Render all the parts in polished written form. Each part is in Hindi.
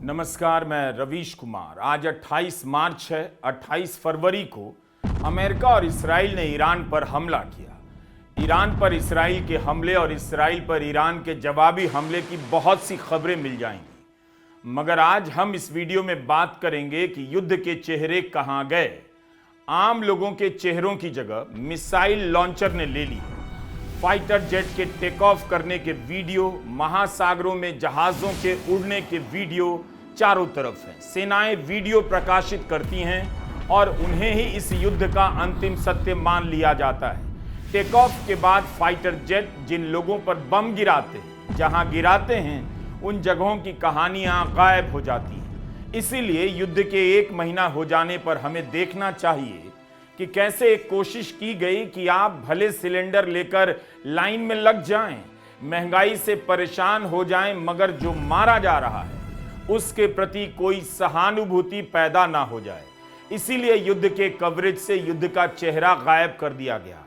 नमस्कार, मैं रवीश कुमार। आज 28 मार्च है। 28 फरवरी को अमेरिका और इसराइल ने ईरान पर हमला किया। ईरान पर इसराइल के हमले और इसराइल पर ईरान के जवाबी हमले की बहुत सी खबरें मिल जाएंगी, मगर आज हम इस वीडियो में बात करेंगे कि युद्ध के चेहरे कहां गए। आम लोगों के चेहरों की जगह मिसाइल लॉन्चर ने ले ली। फाइटर जेट के टेक ऑफ करने के वीडियो, महासागरों में जहाजों के उड़ने के वीडियो चारों तरफ है। सेनाएं वीडियो प्रकाशित करती हैं और उन्हें ही इस युद्ध का अंतिम सत्य मान लिया जाता है। टेक ऑफ के बाद फाइटर जेट जिन लोगों पर बम गिराते हैं, जहां गिराते हैं, उन जगहों की कहानियां गायब हो जाती हैं। इसीलिए युद्ध के 1 महीना हो जाने पर हमें देखना चाहिए कि कैसे एक कोशिश की गई कि आप भले सिलेंडर लेकर लाइन में लग जाएं, महंगाई से परेशान हो जाएं, मगर जो मारा जा रहा है उसके प्रति कोई सहानुभूति पैदा ना हो जाए। इसीलिए युद्ध के कवरेज से युद्ध का चेहरा गायब कर दिया गया।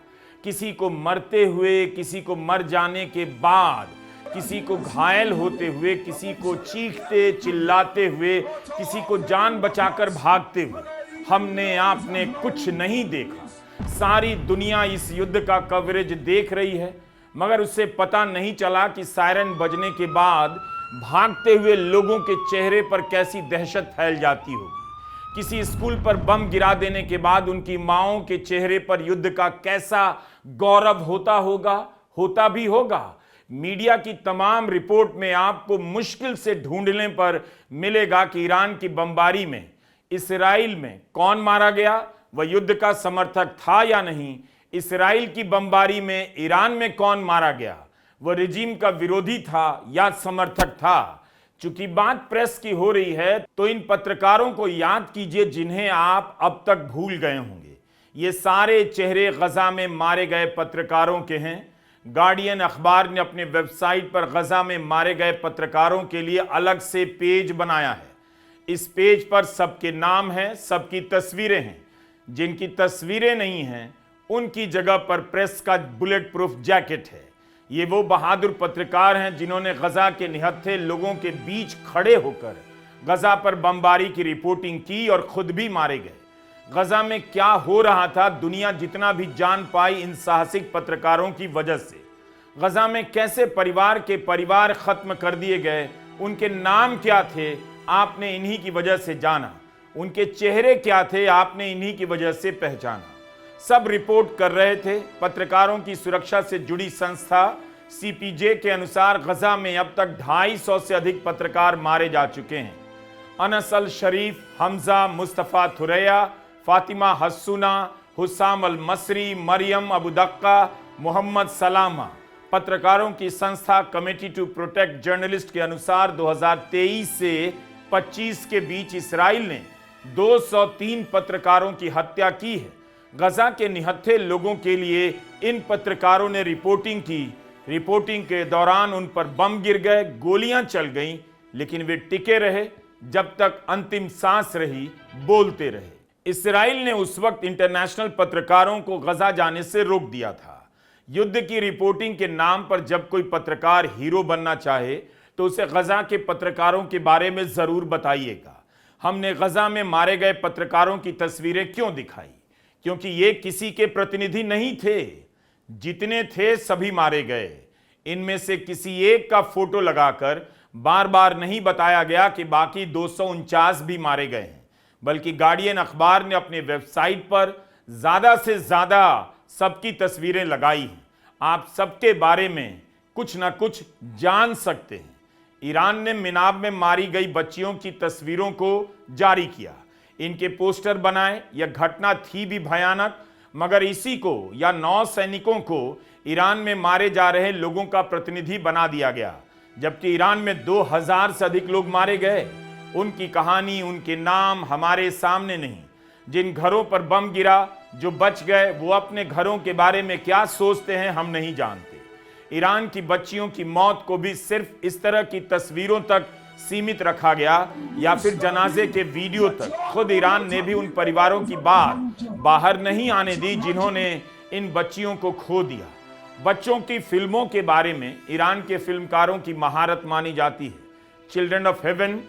किसी को मरते हुए, किसी को मर जाने के बाद, किसी को घायल होते हुए, किसी को चीखते चिल्लाते हुए, किसी को जान बचाकर भागते हुए हमने आपने कुछ नहीं देखा। सारी दुनिया इस युद्ध का कवरेज देख रही है, मगर उससे पता नहीं चला कि सायरन बजने के बाद भागते हुए लोगों के चेहरे पर कैसी दहशत फैल जाती होगी। किसी स्कूल पर बम गिरा देने के बाद उनकी माओं के चेहरे पर युद्ध का कैसा गौरव होता भी होगा। मीडिया की तमाम रिपोर्ट में आपको मुश्किल से ढूंढने पर मिलेगा कि ईरान की बमबारी में इसराइल में कौन मारा गया, वह युद्ध का समर्थक था या नहीं। इसराइल की बमबारी में ईरान में कौन मारा गया, वह रिजीम का विरोधी था या समर्थक था। चूंकि बात प्रेस की हो रही है, तो इन पत्रकारों को याद कीजिए जिन्हें आप अब तक भूल गए होंगे। ये सारे चेहरे गजा में मारे गए पत्रकारों के हैं। गार्डियन अखबार ने अपने वेबसाइट पर गजा में मारे गए पत्रकारों के लिए अलग से पेज बनाया है। इस पेज पर सबके नाम हैं, सबकी तस्वीरें हैं। जिनकी तस्वीरें नहीं हैं, उनकी जगह पर प्रेस का बुलेट प्रूफ जैकेट है। ये वो बहादुर पत्रकार हैं जिन्होंने गजा के निहत्थे लोगों के बीच खड़े होकर गजा पर बमबारी की रिपोर्टिंग की और खुद भी मारे गए। गजा में क्या हो रहा था, दुनिया जितना भी जान पाई इन साहसिक पत्रकारों की वजह से। गजा में कैसे परिवार के परिवार खत्म कर दिए गए, उनके नाम क्या थे, आपने इन्हीं की वजह से जाना। उनके चेहरे क्या थे, आपने इन्हीं की वजह से पहचाना। सब रिपोर्ट कर रहे थे। पत्रकारों की सुरक्षा से जुड़ी संस्था सीपीजे के अनुसार गजा में अब तक 250 से अधिक पत्रकार मारे जा चुके हैं। अनस अल शरीफ, हमजा, मुस्तफ़ा थुरैया, फातिमा हस्सुना, हुसाम अल मसरी, मरियम अबू दक्का, मोहम्मद सलामा। पत्रकारों की संस्था कमेटी टू प्रोटेक्ट जर्नलिस्ट के अनुसार 2023 से 25 के बीच इसराइल ने 203 पत्रकारों की हत्या की है। गजा के निहत्थे लोगों के लिए इन पत्रकारों ने रिपोर्टिंग की। रिपोर्टिंग के दौरान उन पर बम गिर गए, गोलियां चल गईं, लेकिन वे टिके रहे। जब तक अंतिम सांस रही, बोलते रहे। इसराइल ने उस वक्त इंटरनेशनल पत्रकारों को गजा जाने से रोक दिया था। युद्ध की रिपोर्टिंग के नाम पर जब कोई पत्रकार हीरो बनना चाहे, तो उसे गजा के पत्रकारों के बारे में जरूर बताइएगा। हमने गजा में मारे गए पत्रकारों की तस्वीरें क्यों दिखाई? क्योंकि ये किसी के प्रतिनिधि नहीं थे। जितने थे सभी मारे गए। इनमें से किसी एक का फोटो लगाकर बार बार नहीं बताया गया कि बाकी 249 भी मारे गए हैं, बल्कि गार्डियन अखबार ने अपने वेबसाइट पर ज्यादा से ज्यादा सबकी तस्वीरें लगाई हैं। आप सबके बारे में कुछ ना कुछ जान सकते हैं। ईरान ने मिनाब में मारी गई बच्चियों की तस्वीरों को जारी किया। इनके पोस्टर बनाए। यह घटना थी भी भयानक, मगर इसी को या 9 सैनिकों को ईरान में मारे जा रहे लोगों का प्रतिनिधि बना दिया गया, जबकि ईरान में 2000 से अधिक लोग मारे गए। उनकी कहानी, उनके नाम हमारे सामने नहीं। जिन घरों पर बम गिरा, जो बच गए, वो अपने घरों के बारे में क्या सोचते हैं हम नहीं जानते। ईरान की बच्चियों की मौत को भी सिर्फ इस तरह की तस्वीरों तक सीमित रखा गया या फिर जनाजे के वीडियो तक। खुद ईरान ने भी उन परिवारों की बात बाहर नहीं आने दी जिन्होंने इन बच्चियों को खो दिया। बच्चों की फिल्मों के बारे में ईरान के फिल्मकारों की महारत मानी जाती है। Children of heaven,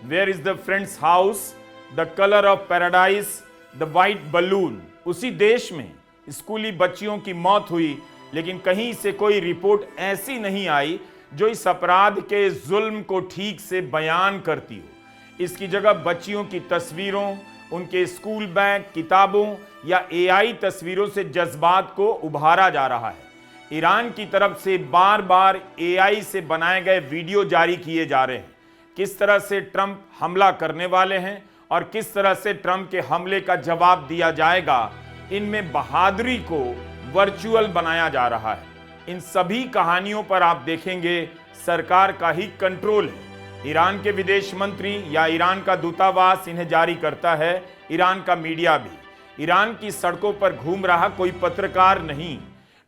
where is the friends house, the colour of paradise, the white balloon. उसी देश में स्कूली बच्चियों की मौत हुई, लेकिन कहीं से कोई रिपोर्ट ऐसी नहीं आई जो इस अपराध के जुल्म को ठीक से बयान करती हो। इसकी जगह बच्चियों की तस्वीरों, उनके स्कूल बैग, किताबों या एआई तस्वीरों से जज्बात को उभारा जा रहा है। ईरान की तरफ से बार बार एआई से बनाए गए वीडियो जारी किए जा रहे हैं। किस तरह से ट्रंप हमला करने वाले हैं और किस तरह से ट्रंप के हमले का जवाब दिया जाएगा, इनमें बहादुरी को वर्चुअल बनाया जा रहा है। इन सभी कहानियों पर आप देखेंगे सरकार का ही कंट्रोल है। ईरान के विदेश मंत्री या ईरान का दूतावास इन्हें जारी करता है, ईरान का मीडिया भी। ईरान की सड़कों पर घूम रहा कोई पत्रकार नहीं।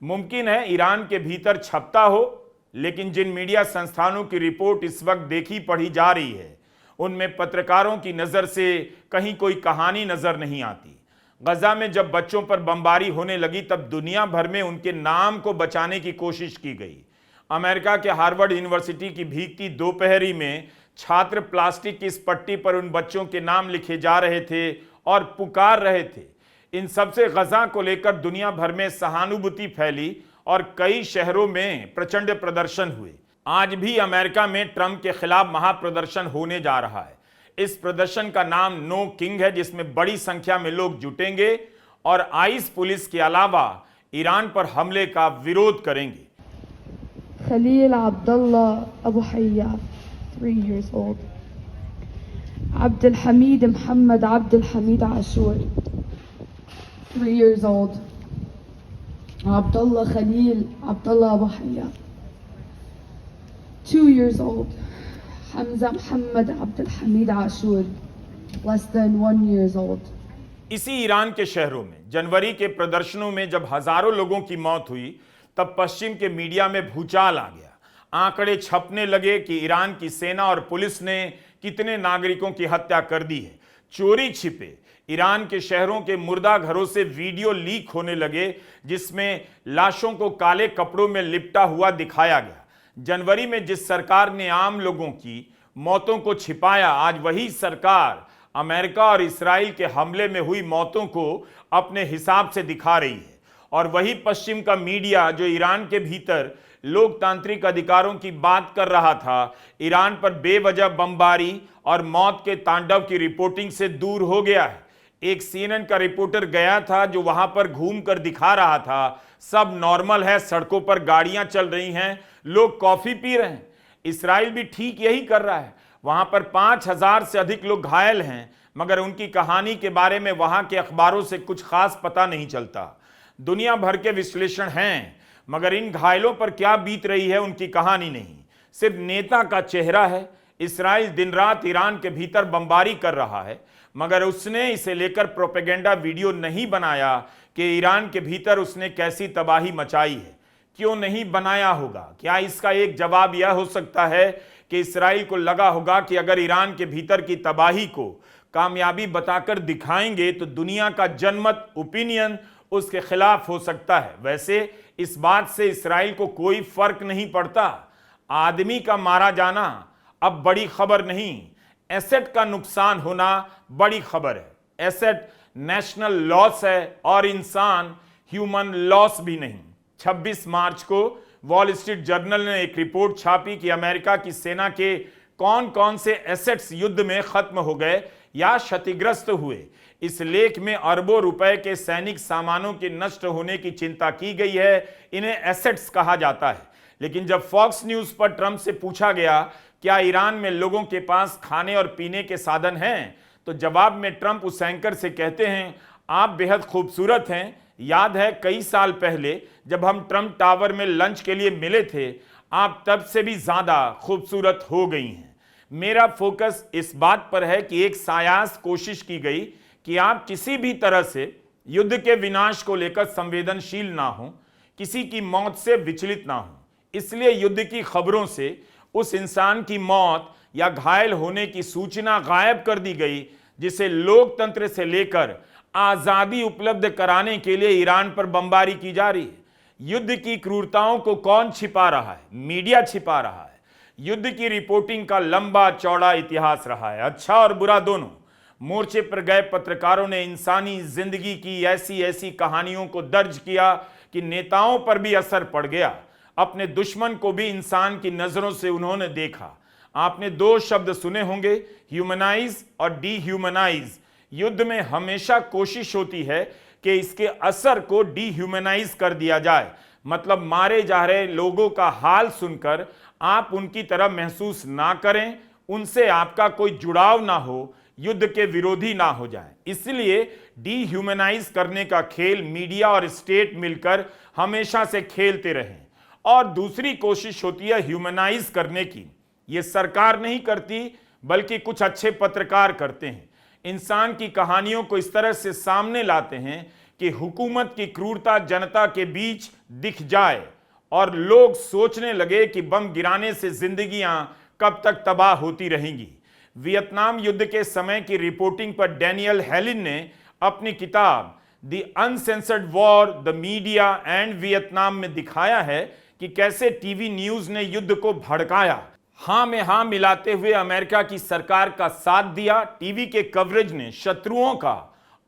मुमकिन है ईरान के भीतर छपता हो, लेकिन जिन मीडिया संस्थानों की रिपोर्ट इस वक्त देखी पढ़ी जा रही है, उनमें पत्रकारों की नज़र से कहीं कोई कहानी नज़र नहीं आती। गजा में जब बच्चों पर बमबारी होने लगी, तब दुनिया भर में उनके नाम को बचाने की कोशिश की गई। अमेरिका के हार्वर्ड यूनिवर्सिटी की भीगती दोपहरी में छात्र प्लास्टिक की इस पट्टी पर उन बच्चों के नाम लिखे जा रहे थे और पुकार रहे थे। इन सबसे गजा को लेकर दुनिया भर में सहानुभूति फैली और कई शहरों में प्रचंड प्रदर्शन हुए। आज भी अमेरिका में ट्रंप के खिलाफ महाप्रदर्शन होने जा रहा है। इस प्रदर्शन का नाम नो किंग है, जिसमें बड़ी संख्या में लोग जुटेंगे और आइस पुलिस के अलावा ईरान पर हमले का विरोध करेंगे। Khalil Abdullah Abu Hayya, 3 years old. Abdul Hamid Muhammad Abdul Hamid Ashur, 3 years old. Abdullah Khalil Abdullah Abu Hayya, 2 years old. Hamza Muhammad Abdul Hamid Ashur, less than 1 years old. इसी ईरान के शहरों में जनवरी के प्रदर्शनों में जब हजारों लोगों की मौत हुई, तब पश्चिम के मीडिया में भूचाल आ गया। आंकड़े छपने लगे कि ईरान की सेना और पुलिस ने कितने नागरिकों की हत्या कर दी है। चोरी छिपे ईरान के शहरों के मुर्दा घरों से वीडियो लीक होने लगे, जिसमें लाशों को काले कपड़ों में लिपटा हुआ दिखाया गया। जनवरी में जिस सरकार ने आम लोगों की मौतों को छिपाया, आज वही सरकार अमेरिका और इस्राइल के हमले में हुई मौतों को अपने हिसाब से दिखा रही है। और वही पश्चिम का मीडिया जो ईरान के भीतर लोकतांत्रिक अधिकारों की बात कर रहा था, ईरान पर बेवजह बमबारी और मौत के तांडव की रिपोर्टिंग से दूर हो गया है। एक सीएनएन का रिपोर्टर गया था जो वहां पर घूमकर दिखा रहा था, सब नॉर्मल है, सड़कों पर गाड़ियां चल रही हैं, लोग कॉफी पी रहे हैं। इस्राइल भी ठीक यही कर रहा है। वहां पर 5000 से अधिक लोग घायल हैं, मगर उनकी कहानी के बारे में वहां के अखबारों से कुछ खास पता नहीं चलता। दुनिया भर के विश्लेषण हैं, मगर इन घायलों पर क्या बीत रही है उनकी कहानी नहीं। सिर्फ नेता का चेहरा है। इस्राइल दिन रात ईरान के भीतर बमबारी कर रहा है, मगर उसने इसे लेकर प्रोपेगेंडा वीडियो नहीं बनाया कि ईरान के भीतर उसने कैसी तबाही मचाई है। क्यों नहीं बनाया होगा? क्या इसका एक जवाब यह हो सकता है कि इस्राइल को लगा होगा कि अगर ईरान के भीतर की तबाही को कामयाबी बताकर दिखाएंगे तो दुनिया का जनमत ओपिनियन उसके खिलाफ हो सकता है। वैसे इस बात से इस्राइल को कोई फर्क नहीं पड़ता। आदमी का मारा जाना अब बड़ी खबर नहीं, एसेट का नुकसान होना बड़ी खबर है। एसेट नेशनल लॉस है और इंसान ह्यूमन लॉस भी नहीं। 26 मार्च को वॉल स्ट्रीट जर्नल ने एक रिपोर्ट छापी कि अमेरिका की सेना के कौन कौन से एसेट्स युद्ध में खत्म हो गए या क्षतिग्रस्त हुए। इस लेख में अरबों रुपए के सैनिक सामानों के नष्ट होने की चिंता की गई है। इन्हें एसेट्स कहा जाता है। लेकिन जब फॉक्स न्यूज पर ट्रंप से पूछा गया क्या ईरान में लोगों के पास खाने और पीने के साधन हैं, तो जवाब में ट्रंप उस एंकर से कहते हैं, आप बेहद खूबसूरत हैं। याद है कई साल पहले जब हम ट्रंप टावर में लंच के लिए मिले थे, आप तब से भी ज्यादा खूबसूरत हो गई हैं। मेरा फोकस इस बात पर है कि एक सायास कोशिश की गई कि आप किसी भी तरह से युद्ध के विनाश को लेकर संवेदनशील ना हो, किसी की मौत से विचलित ना हो। इसलिए युद्ध की खबरों से उस इंसान की मौत या घायल होने की सूचना गायब कर दी गई जिसे लोकतंत्र से लेकर आजादी उपलब्ध कराने के लिए ईरान पर बमबारी की जा रही है। युद्ध की क्रूरताओं को कौन छिपा रहा है? मीडिया छिपा रहा है। युद्ध की रिपोर्टिंग का लंबा चौड़ा इतिहास रहा है। अच्छा और बुरा दोनों मोर्चे पर गए पत्रकारों ने इंसानी जिंदगी की ऐसी ऐसी कहानियों को दर्ज किया कि नेताओं पर भी असर पड़ गया। अपने दुश्मन को भी इंसान की नजरों से उन्होंने देखा। आपने दो शब्द सुने होंगे, ह्यूमनाइज और डीह्यूमनाइज। युद्ध में हमेशा कोशिश होती है कि इसके असर को डीह्यूमनाइज कर दिया जाए, मतलब मारे जा रहे लोगों का हाल सुनकर आप उनकी तरह महसूस ना करें, उनसे आपका कोई जुड़ाव ना हो, युद्ध के विरोधी ना हो जाए। इसलिए डीह्यूमनाइज करने का खेल मीडिया और स्टेट मिलकर हमेशा से खेलते रहे। और दूसरी कोशिश होती है ह्यूमनाइज करने की। ये सरकार नहीं करती बल्कि कुछ अच्छे पत्रकार करते हैं। इंसान की कहानियों को इस तरह से सामने लाते हैं कि हुकूमत की क्रूरता जनता के बीच दिख जाए और लोग सोचने लगे कि बम गिराने से जिंदगियां कब तक तबाह होती रहेंगी। वियतनाम युद्ध के समय की रिपोर्टिंग पर डैनियल हेलिन ने अपनी किताब the uncensored war, the media and Vietnam में दिखाया है कि कैसे टीवी न्यूज ने युद्ध को भड़काया, हां में हां मिलाते हुए अमेरिका की सरकार का साथ दिया। टीवी के कवरेज ने शत्रुओं का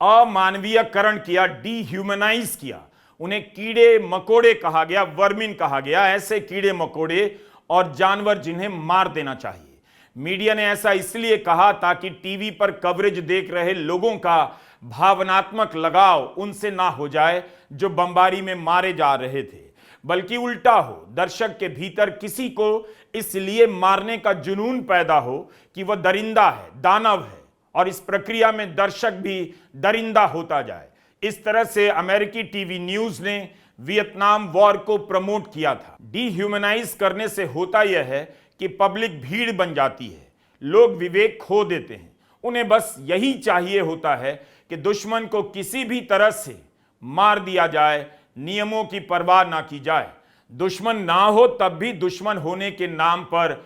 अमानवीयकरण किया, डीह्यूमनाइज किया। उन्हें कीड़े मकोड़े कहा गया, वर्मिन कहा गया, ऐसे कीड़े मकोड़े और जानवर जिन्हें मार देना चाहिए। मीडिया ने ऐसा इसलिए कहा ताकि टीवी पर कवरेज देख रहे लोगों का भावनात्मक लगाव उनसे ना हो जाए जो बमबारी में मारे जा रहे थे, बल्कि उल्टा हो, दर्शक के भीतर किसी को इसलिए मारने का जुनून पैदा हो कि वह दरिंदा है, दानव है, और इस प्रक्रिया में दर्शक भी दरिंदा होता जाए। इस तरह से अमेरिकी टीवी न्यूज ने वियतनाम वॉर को प्रमोट किया था। डीह्यूमनाइज करने से होता यह है कि पब्लिक भीड़ बन जाती है, लोग विवेक खो देते हैं। उन्हें बस यही चाहिए होता है कि दुश्मन को किसी भी तरह से मार दिया जाए, नियमों की परवाह ना की जाए। दुश्मन ना हो तब भी दुश्मन होने के नाम पर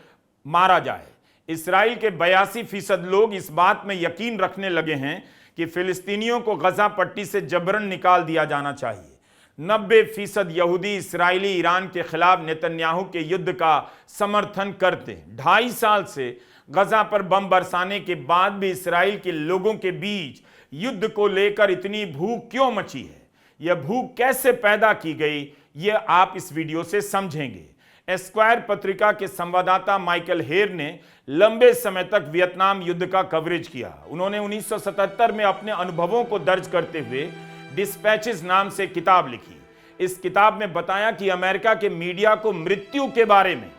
मारा जाए। इसराइल के 82% लोग इस बात में यकीन रखने लगे हैं कि फिलिस्तीनियों को गजा पट्टी से जबरन निकाल दिया जाना चाहिए। 90% यहूदी इसराइली ईरान के खिलाफ नेतन्याहू के युद्ध का समर्थन करते। 2.5 साल से गजा पर बम बरसाने के बाद भी इसराइल के लोगों के बीच युद्ध को लेकर इतनी भूख क्यों मची है, यह भूख कैसे पैदा की गई, यह आप इस वीडियो से समझेंगे। एस्क्वायर पत्रिका के संवाददाता माइकल हेर ने लंबे समय तक वियतनाम युद्ध का कवरेज किया। उन्होंने 1977 में अपने अनुभवों को दर्ज करते हुए डिस्पैचेस नाम से किताब लिखी। इस किताब में बताया कि अमेरिका के मीडिया को मृत्यु के बारे में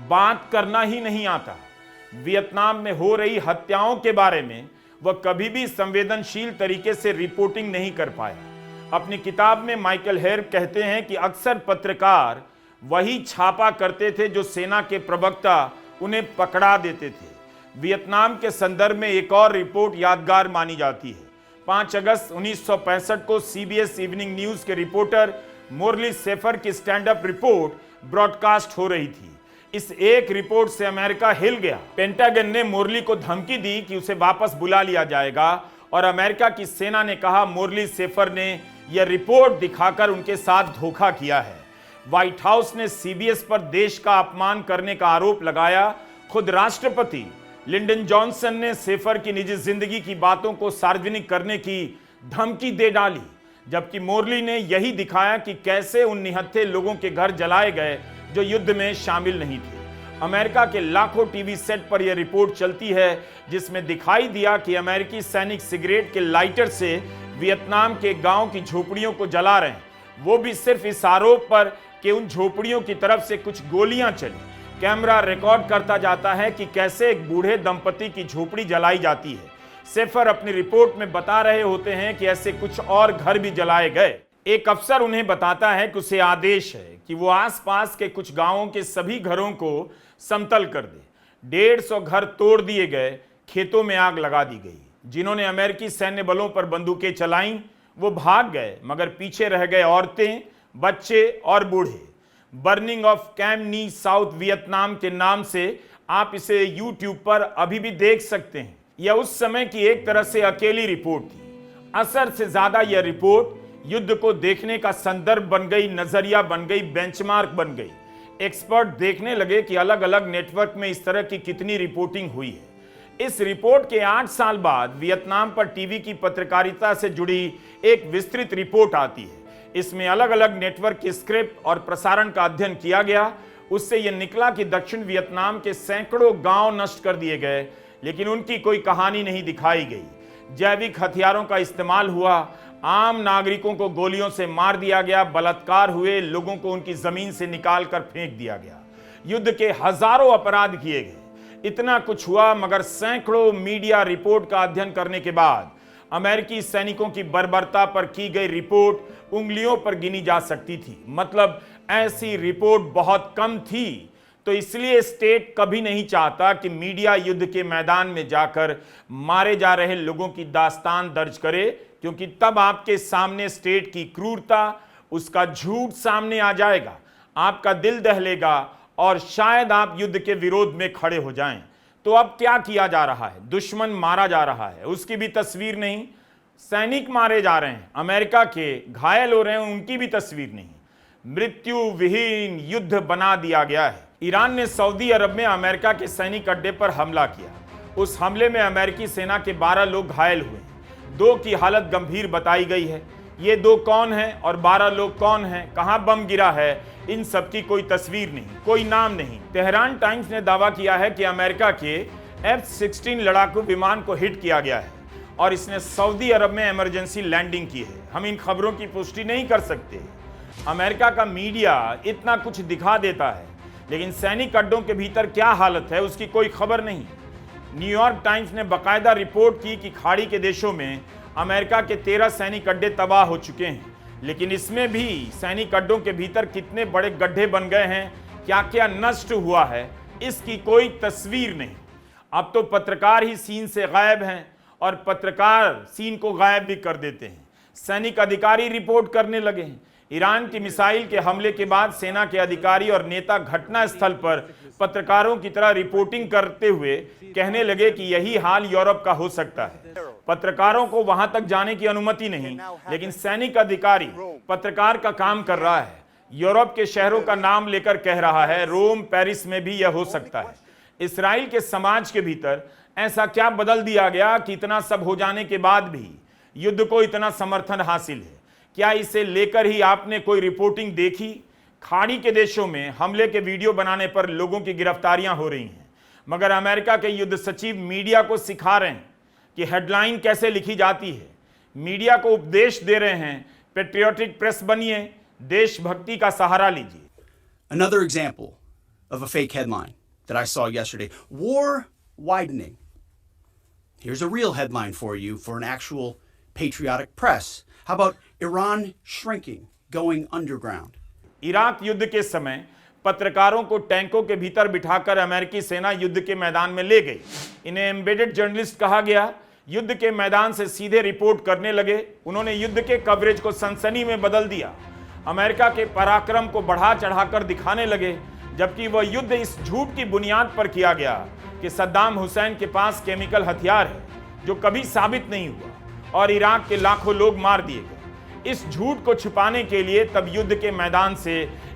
बात करना ही नहीं आता। वियतनाम में हो रही हत्याओं के बारे में वह कभी भी संवेदनशील तरीके से रिपोर्टिंग नहीं कर पाया। अपनी किताब में माइकल हेर कहते हैं कि अक्सर पत्रकार वही छापा करते थे जो सेना के प्रवक्ता उन्हें पकड़ा देते थे। वियतनाम के संदर्भ में एक और रिपोर्ट यादगार मानी जाती है। 5 अगस्त 1965 को सीबीएस इवनिंग न्यूज के रिपोर्टर मोरली सेफर की स्टैंड अप रिपोर्ट ब्रॉडकास्ट हो रही थी। इस एक रिपोर्ट से अमेरिका हिल गया। पेंटागन ने मोरली को धमकी दी कि उसे वापस बुला लिया जाएगा और अमेरिका की सेना ने कहा मोरली सेफर ने यह रिपोर्ट दिखाकर उनके साथ धोखा किया है। व्हाइट हाउस ने सीबीएस पर देश का अपमान करने का आरोप लगाया। खुद राष्ट्रपति लिंडन जॉनसन ने सेफर की निजी जिंदगी की बातों को सार्वजनिक करने की धमकी दे डाली, जबकि मोरली ने यही दिखाया कि कैसे उन निहत्थे लोगों के घर जलाए गए जो युद्ध में शामिल नहीं थे। अमेरिका के लाखों टीवी सेट पर यह रिपोर्ट चलती है जिसमें दिखाई दिया कि अमेरिकी सैनिक सिगरेट के लाइटर से वियतनाम के गांव की झोपड़ियों को जला रहे हैं, वो भी सिर्फ इस आरोप पर कि उन झोपड़ियों की तरफ से कुछ गोलियां चली। कैमरा रिकॉर्ड करता जाता है कि कैसे एक बूढ़े दंपति की झोपड़ी जलाई जाती है। सेफर अपनी रिपोर्ट में बता रहे होते हैं कि ऐसे कुछ और घर भी जलाए गए। एक अफसर उन्हें बताता है कि उसे आदेश है कि वो आसपास के कुछ गांवों के सभी घरों को समतल कर दे। 150 घर तोड़ दिए गए, खेतों में आग लगा दी गई। जिन्होंने अमेरिकी सैन्य बलों पर बंदूकें चलाईं वो भाग गए, मगर पीछे रह गए औरतें, बच्चे और बूढ़े। Burning of Cam Ne South Vietnam के नाम से आप इसे यूट्यूब पर अभी भी देख सकते हैं। यह उस समय की एक तरह से अकेली रिपोर्ट थी। असर से ज्यादा यह रिपोर्ट युद्ध को देखने का संदर्भ बन गई, नजरिया बन गई, बेंचमार्क बन गई। एक्सपर्ट देखने लगे कि अलग अलग नेटवर्क में इस तरह की कितनी रिपोर्टिंग हुई है। इस रिपोर्ट के 8 साल बाद वियतनाम पर टीवी की पत्रकारिता से जुड़ी एक विस्तृत रिपोर्ट आती है। इसमें अलग अलग नेटवर्क की स्क्रिप्ट और प्रसारण का अध्ययन किया गया। उससे यह निकला कि दक्षिण वियतनाम के सैकड़ों गांव नष्ट कर दिए गए, लेकिन उनकी कोई कहानी नहीं दिखाई गई। जैविक हथियारों का इस्तेमाल हुआ, आम नागरिकों को गोलियों से मार दिया गया, बलात्कार हुए, लोगों को उनकी जमीन से निकाल कर फेंक दिया गया, युद्ध के हजारों अपराध किए गए। इतना कुछ हुआ, मगर सैकड़ों मीडिया रिपोर्ट का अध्ययन करने के बाद अमेरिकी सैनिकों की बर्बरता पर की गई रिपोर्ट उंगलियों पर गिनी जा सकती थी। मतलब ऐसी रिपोर्ट बहुत कम थी। तो इसलिए स्टेट कभी नहीं चाहता कि मीडिया युद्ध के मैदान में जाकर मारे जा रहे लोगों की दास्तान दर्ज करे, क्योंकि तब आपके सामने स्टेट की क्रूरता, उसका झूठ सामने आ जाएगा, आपका दिल दहलेगा और शायद आप युद्ध के विरोध में खड़े हो जाएं। तो अब क्या किया जा रहा है? दुश्मन मारा जा रहा है, उसकी भी तस्वीर नहीं। सैनिक मारे जा रहे हैं, अमेरिका के घायल हो रहे हैं, उनकी भी तस्वीर नहीं। मृत्यु विहीन युद्ध बना दिया गया है। ईरान ने सऊदी अरब में अमेरिका के सैनिक अड्डे पर हमला किया। उस हमले में अमेरिकी सेना के 12 लोग घायल हुए, 2 की हालत गंभीर बताई गई है। ये 2 कौन हैं और 12 लोग कौन हैं, कहां बम गिरा है, इन सब की कोई तस्वीर नहीं, कोई नाम नहीं। तेहरान टाइम्स ने दावा किया है कि अमेरिका के F-16 लड़ाकू विमान को हिट किया गया है और इसने सऊदी अरब में इमरजेंसी लैंडिंग की है। हम इन खबरों की पुष्टि नहीं कर सकते। अमेरिका का मीडिया इतना कुछ दिखा देता है, लेकिन सैनिक अड्डों के भीतर क्या हालत है उसकी कोई खबर नहीं। न्यूयॉर्क टाइम्स ने बाकायदा रिपोर्ट की कि खाड़ी के देशों में अमेरिका के 13 सैनिक अड्डे तबाह हो चुके हैं, लेकिन इसमें भी सैनिक अड्डों के भीतर कितने बड़े गड्ढे बन गए हैं, क्या क्या नष्ट हुआ है, इसकी कोई तस्वीर नहीं। अब तो पत्रकार ही सीन से गायब हैं और पत्रकार सीन को गायब भी कर देते हैं। सैनिक अधिकारी रिपोर्ट करने लगे हैं। ईरान की मिसाइल के हमले के बाद सेना के अधिकारी और नेता घटना स्थल पर पत्रकारों की तरह रिपोर्टिंग करते हुए कहने लगे कि यही हाल यूरोप का हो सकता है। पत्रकारों को वहां तक जाने की अनुमति नहीं, लेकिन सैनिक अधिकारी पत्रकार का काम कर रहा है। यूरोप के शहरों का नाम लेकर कह रहा है, रोम, पेरिस में भी यह हो सकता है। इसराइल के समाज के भीतर ऐसा क्या बदल दिया गया कि इतना सब हो जाने के बाद भी युद्ध को इतना समर्थन हासिल है? क्या इसे लेकर ही आपने कोई रिपोर्टिंग देखी? खाड़ी के देशों में हमले के वीडियो बनाने पर लोगों की गिरफ्तारियां हो रही हैं, मगर अमेरिका के युद्ध सचिव मीडिया को सिखा रहे हैं कि हेडलाइन कैसे लिखी जाती है। मीडिया को उपदेश दे रहे हैं, पेट्रियोटिक प्रेस बनिए, देशभक्ति का सहारा लीजिए। Another example of a fake headline that I saw yesterday. War widening. Here's a real headline for you for an actual patriotic press. How about Iran shrinking, going underground? Iraq युद्ध के समय पत्रकारों को टैंकों के भीतर बिठाकर अमेरिकी सेना युद्ध के मैदान में ले गई। इन्हें एम्बेडेड जर्नलिस्ट कहा गया। युद्ध के मैदान से सीधे रिपोर्ट करने लगे। उन्होंने युद्ध के कवरेज को सनसनी में बदल दिया। अमेरिका के पराक्रम को बढ़ा चढ़ाकर दिखाने लगे, जबकि वह युद्ध इस झूठ की बुनियाद पर किया गया कि सद्दाम हुसैन के पास केमिकल हथियार है, जो कभी साबित नहीं हुआ, और इराक के लाखों लोग मार दिए गए। इस झूठ को छुपाने के लिए तब युद्ध के मैदान से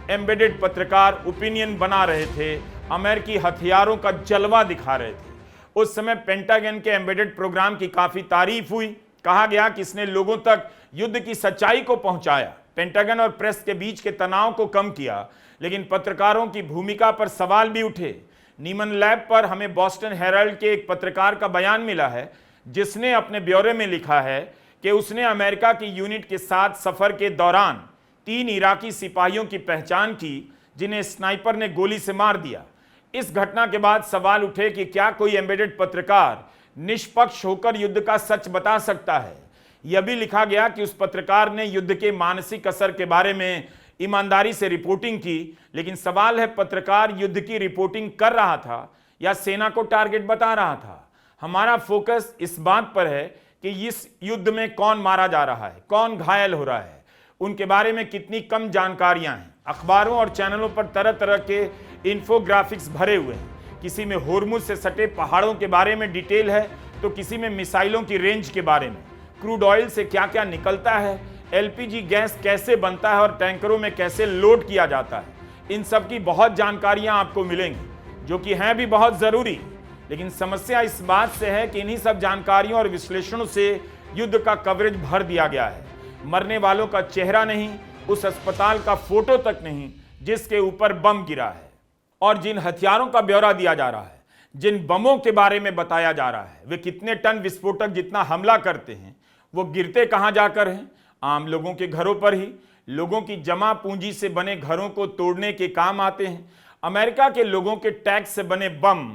एम्बेडेड पत्रकार ओपिनियन बना रहे थे, अमेरिकी हथियारों का जलवा दिखा रहे थे। उस समय पेंटागन के एम्बेडेड प्रोग्राम की काफी तारीफ हुई। कहा गया कि इसने लोगों तक युद्ध की सच्चाई को पहुंचाया, पेंटागन और प्रेस के बीच के तनाव को कम किया। लेकिन पत्रकारों की भूमिका पर सवाल भी उठे। नीमन लैब पर हमें बॉस्टन हेराल्ड के एक पत्रकार का बयान मिला है, जिसने अपने ब्यौरे में लिखा है कि उसने अमेरिका की यूनिट के साथ सफर के दौरान 3 इराकी सिपाहियों की पहचान की, जिन्हें स्नाइपर ने गोली से मार दिया। इस घटना के बाद सवाल उठे कि क्या कोई एम्बेडेड पत्रकार निष्पक्ष होकर युद्ध का सच बता सकता है। यह भी लिखा गया कि उस पत्रकार ने युद्ध के मानसिक असर के बारे में ईमानदारी से रिपोर्टिंग की, लेकिन सवाल है, पत्रकार युद्ध की रिपोर्टिंग कर रहा था या सेना को टारगेट बता रहा था? हमारा फोकस इस बात पर है कि इस युद्ध में कौन मारा जा रहा है, कौन घायल हो रहा है, उनके बारे में कितनी कम जानकारियां हैं। अखबारों और चैनलों पर तरह तरह के इन्फोग्राफिक्स भरे हुए हैं। किसी में होर्मुज से सटे पहाड़ों के बारे में डिटेल है, तो किसी में मिसाइलों की रेंज के बारे में, क्रूड ऑयल से क्या क्या निकलता है, एलपीजी गैस कैसे बनता है और टैंकरों में कैसे लोड किया जाता है। इन सब की बहुत जानकारियां आपको मिलेंगी, जो कि हैं भी बहुत ज़रूरी। लेकिन समस्या इस बात से है कि इन्हीं सब जानकारियों और विश्लेषणों से युद्ध का कवरेज भर दिया गया है। मरने वालों का चेहरा नहीं, उस अस्पताल का फोटो तक नहीं जिसके ऊपर बम गिरा है, और जिन हथियारों का ब्यौरा दिया जा रहा है, जिन बमों के बारे में बताया जा रहा है, वे कितने टन विस्फोटक जितना हमला करते हैं, वो गिरते कहां जाकर हैं? आम लोगों के घरों पर ही। लोगों की जमा पूंजी से बने घरों को तोड़ने के काम आते हैं। अमेरिका के लोगों के टैक्स से बने बम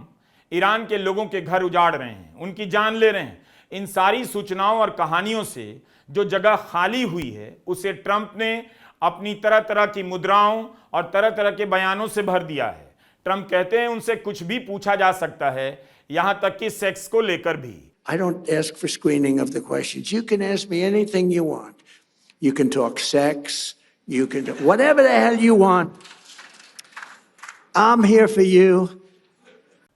ईरान के लोगों के घर उजाड़ रहे हैं, उनकी जान ले रहे हैं। इन सारी सूचनाओं और कहानियों से जो जगह खाली हुई है, उसे ट्रंप ने अपनी तरह तरह की मुद्राओं और तरह तरह के बयानों से भर दिया है। ट्रंप कहते हैं उनसे कुछ भी पूछा जा सकता है, यहां तक कि सेक्स को लेकर भी। I don't ask for screening of the questions. You can ask me anything you want. You can talk sex. You can do whatever the hell you want. I'm here for you.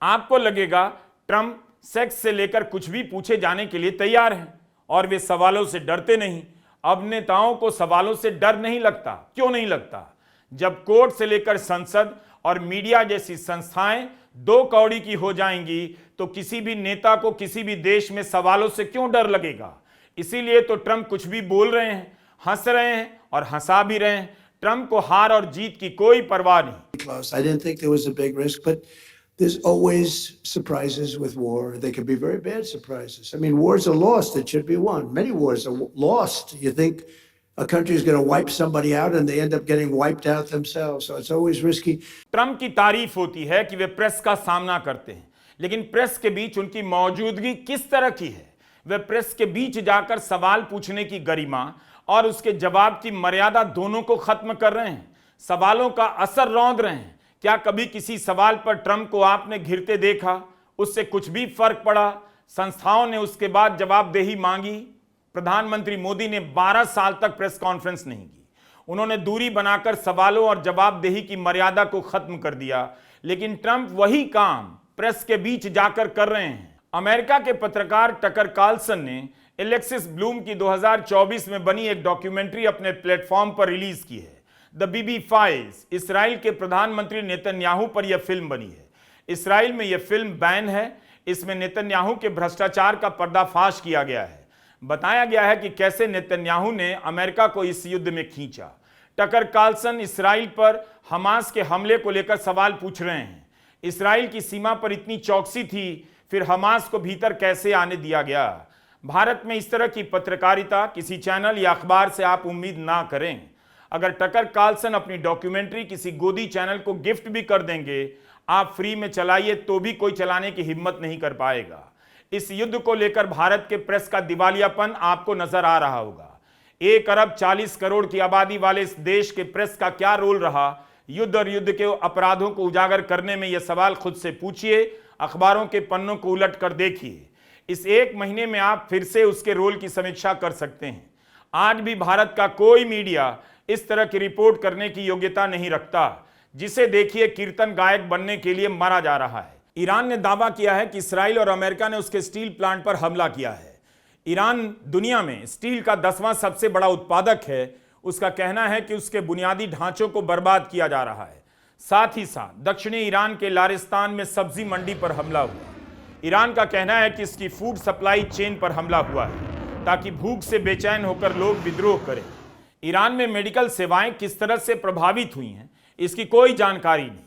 आपको लगेगा ट्रंप सेक्स से लेकर कुछ भी पूछे जाने के लिए तैयार हैं और वे सवालों से डरते नहीं। अब नेताओं को सवालों से डर नहीं लगता। क्यों नहीं लगता? जब कोर्ट से लेकर संसद और मीडिया जैसी संस्थाएं दो कौड़ी की हो जाएंगी, तो किसी भी नेता को किसी भी देश में सवालों से क्यों डर लगेगा? इसीलिए तो ट्रंप कुछ भी बोल रहे हैं, हंस रहे हैं और हंसा भी रहे हैं। ट्रंप को हार और जीत की कोई परवाह नहीं। Close. I didn't think there was a big risk, but there's always surprises with war. They could be very bad surprises. I mean, wars are lost that should be won. Many wars are lost. You think a country is going to wipe somebody out and they end up getting wiped out themselves. So it's always risky. Trump की तारीफ होती है कि वे प्रेस का सामना करते हैं, लेकिन प्रेस के बीच उनकी मौजूदगी किस तरह की है? वे प्रेस के बीच जाकर सवाल पूछने की गरिमा और उसके जवाब की मर्यादा दोनों को खत्म कर रहे हैं। सवालों का असर रौंद रहे हैं। क्या कभी किसी सवाल पर ट्रंप को आपने घिरते देखा? उससे कुछ भी फर्क पड़ा? संस्थाओं ने उसके बाद जवाबदेही मांगी? प्रधानमंत्री मोदी ने 12 साल तक प्रेस कॉन्फ्रेंस नहीं की। उन्होंने दूरी बनाकर सवालों और जवाबदेही की मर्यादा को खत्म कर दिया। लेकिन ट्रंप वही काम प्रेस के बीच जाकर कर रहे हैं। अमेरिका के पत्रकार टकर कार्लसन ने एलेक्सिस ब्लूम की 2024 में बनी एक डॉक्यूमेंट्री अपने प्लेटफॉर्म पर रिलीज की है, द बीबी फाइल्स। इसराइल के प्रधानमंत्री नेतन्याहू पर यह फिल्म बनी है। इसराइल में यह फिल्म बैन है। इसमें नेतन्याहू के भ्रष्टाचार का पर्दाफाश किया गया है। बताया गया है कि कैसे नेतन्याहू ने अमेरिका को इस युद्ध में खींचा। टकर कार्लसन इसराइल पर हमास के हमले को लेकर सवाल पूछ रहे हैं। इसराइल की सीमा पर इतनी चौकसी थी, फिर हमास को भीतर कैसे आने दिया गया? भारत में इस तरह की पत्रकारिता किसी चैनल या अखबार से आप उम्मीद ना करें। अगर टकर कार्लसन अपनी डॉक्यूमेंट्री किसी गोदी चैनल को गिफ्ट भी कर देंगे, आप फ्री में चलाइए तो भी कोई चलाने की हिम्मत नहीं कर पाएगा। इस युद्ध को लेकर भारत के प्रेस का दिवालियापन आपको नजर आ रहा होगा। 1 अरब 40 करोड़ की आबादी वाले इस देश के प्रेस का क्या रोल रहा युद्ध और युद्ध के अपराधों को उजागर करने में? यह सवाल खुद से पूछिए। अखबारों के पन्नों को उलट कर देखिए। इस 1 महीने में आप फिर से उसके रोल की समीक्षा कर सकते हैं। आज भी भारत का कोई मीडिया इस तरह की रिपोर्ट करने की योग्यता नहीं रखता, जिसे देखिए कीर्तन गायक बनने के लिए मारा जा रहा है। ईरान ने दावा किया है कि इसराइल और अमेरिका ने उसके स्टील प्लांट पर हमला किया है। ईरान दुनिया में स्टील का 10वां सबसे बड़ा उत्पादक है। उसका कहना है कि उसके बुनियादी ढांचों को बर्बाद किया जा रहा है। साथ ही साथ दक्षिणी ईरान के लारिस्तान में सब्जी मंडी पर हमला हुआ। ईरान का कहना है कि इसकी फूड सप्लाई चेन पर हमला हुआ है ताकि भूख से बेचैन होकर लोग विद्रोह करें। ईरान में मेडिकल सेवाएं किस तरह से प्रभावित हुई हैं, इसकी कोई जानकारी नहीं।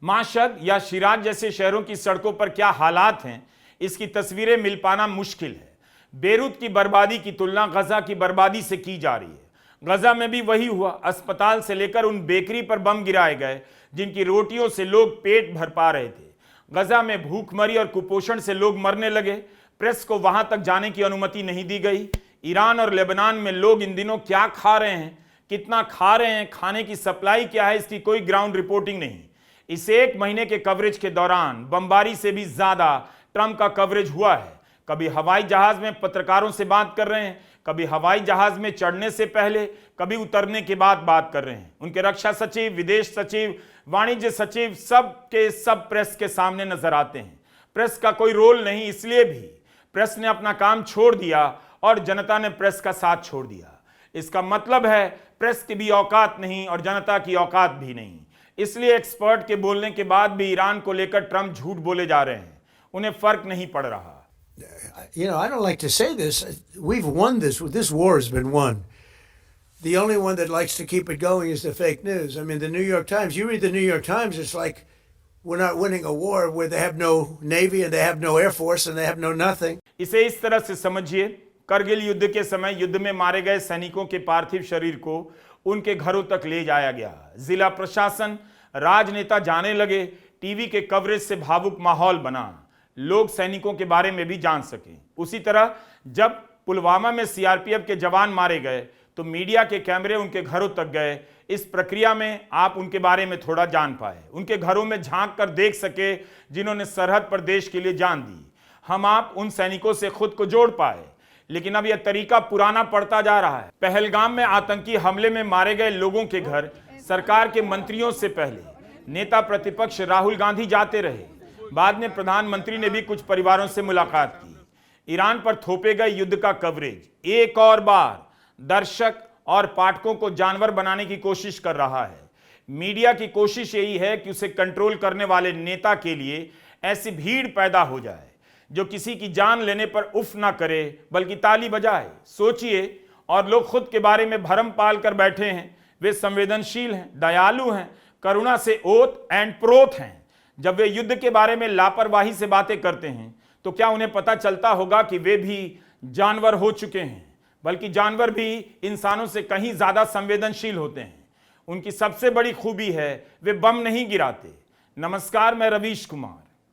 माशहद या शिराज जैसे शहरों की सड़कों पर क्या हालात हैं, इसकी तस्वीरें मिल पाना मुश्किल है। बेरूत की बर्बादी की तुलना गजा की बर्बादी से की जा रही है। गजा में भी वही हुआ। अस्पताल से लेकर उन बेकरी पर बम गिराए गए जिनकी रोटियों से लोग पेट भर पा रहे थे। गजा में भूखमरी और कुपोषण से लोग मरने लगे। प्रेस को वहां तक जाने की अनुमति नहीं दी गई। ईरान और लेबनान में लोग इन दिनों क्या खा रहे हैं, कितना खा रहे हैं, खाने की सप्लाई क्या है, इसकी कोई ग्राउंड रिपोर्टिंग नहीं। इस 1 महीने के कवरेज के दौरान बमबारी से भी ज्यादा ट्रंप का कवरेज हुआ है। कभी हवाई जहाज में पत्रकारों से बात कर रहे हैं, कभी हवाई जहाज में चढ़ने से पहले, कभी उतरने के बाद बात कर रहे हैं। उनके रक्षा सचिव, विदेश सचिव, वाणिज्य सचिव सब के सब प्रेस के सामने नजर आते हैं। प्रेस का कोई रोल नहीं, इसलिए भी प्रेस ने अपना काम छोड़ दिया और जनता ने प्रेस का साथ छोड़ दिया। इसका मतलब है प्रेस की भी औकात नहीं और जनता की औकात भी नहीं। इसलिए एक्सपर्ट के बोलने के बाद भी ईरान को लेकर ट्रंप झूठ बोले जा रहे हैं, उन्हें फर्क नहीं पड़ रहा। You know, I don't like to say this. We've won this. This war has been won. The only one that likes to keep it going is the fake news. I mean, the New York Times, you read the New York Times, it's like we're not winning a war where they have no Navy and they have no Air Force and they have no nothing. इसे इस तरह से समझिए, करगिल युद्ध के समय युद्ध में मारे गए सैनिकों के पार्थिव शरीर को उनके घरों तक ले जाया गया। जिला प्रशासन, राजनेता जाने लगे, टीवी के कवरेज से भावुक माहौल बना, लोग सैनिकों के बारे में भी जान सके। उसी तरह जब पुलवामा में सीआरपीएफ के जवान मारे गए तो मीडिया के कैमरे उनके घरों तक गए। इस प्रक्रिया में आप उनके बारे में थोड़ा जान पाए, उनके घरों में झांक कर देख सके जिन्होंने सरहद पर देश के लिए जान दी। हम आप उन सैनिकों से खुद को जोड़ पाए, लेकिन अब यह तरीका पुराना पड़ता जा रहा है। पहलगाम में आतंकी हमले में मारे गए लोगों के घर सरकार के मंत्रियों से पहले नेता प्रतिपक्ष राहुल गांधी जाते रहे। बाद में प्रधानमंत्री ने भी कुछ परिवारों से मुलाकात की। ईरान पर थोपे गए युद्ध का कवरेज एक और बार दर्शक और पाठकों को जानवर बनाने की कोशिश कर रहा है। मीडिया की कोशिश यही है कि उसे कंट्रोल करने वाले नेता के लिए ऐसी भीड़ पैदा हो जाए जो किसी की जान लेने पर उफ ना करे बल्कि ताली बजाए। सोचिए, और लोग खुद के बारे में भरम पाल कर बैठे हैं। वे संवेदनशील हैं, दयालु हैं, करुणा से ओत एंड प्रोत हैं। जब वे युद्ध के बारे में लापरवाही से बातें करते हैं तो क्या उन्हें पता चलता होगा कि वे भी जानवर हो चुके हैं? बल्कि जानवर भी इंसानों से कहीं ज्यादा संवेदनशील होते हैं। उनकी सबसे बड़ी खूबी है वे बम नहीं गिराते। नमस्कार, मैं रवीश कुमार।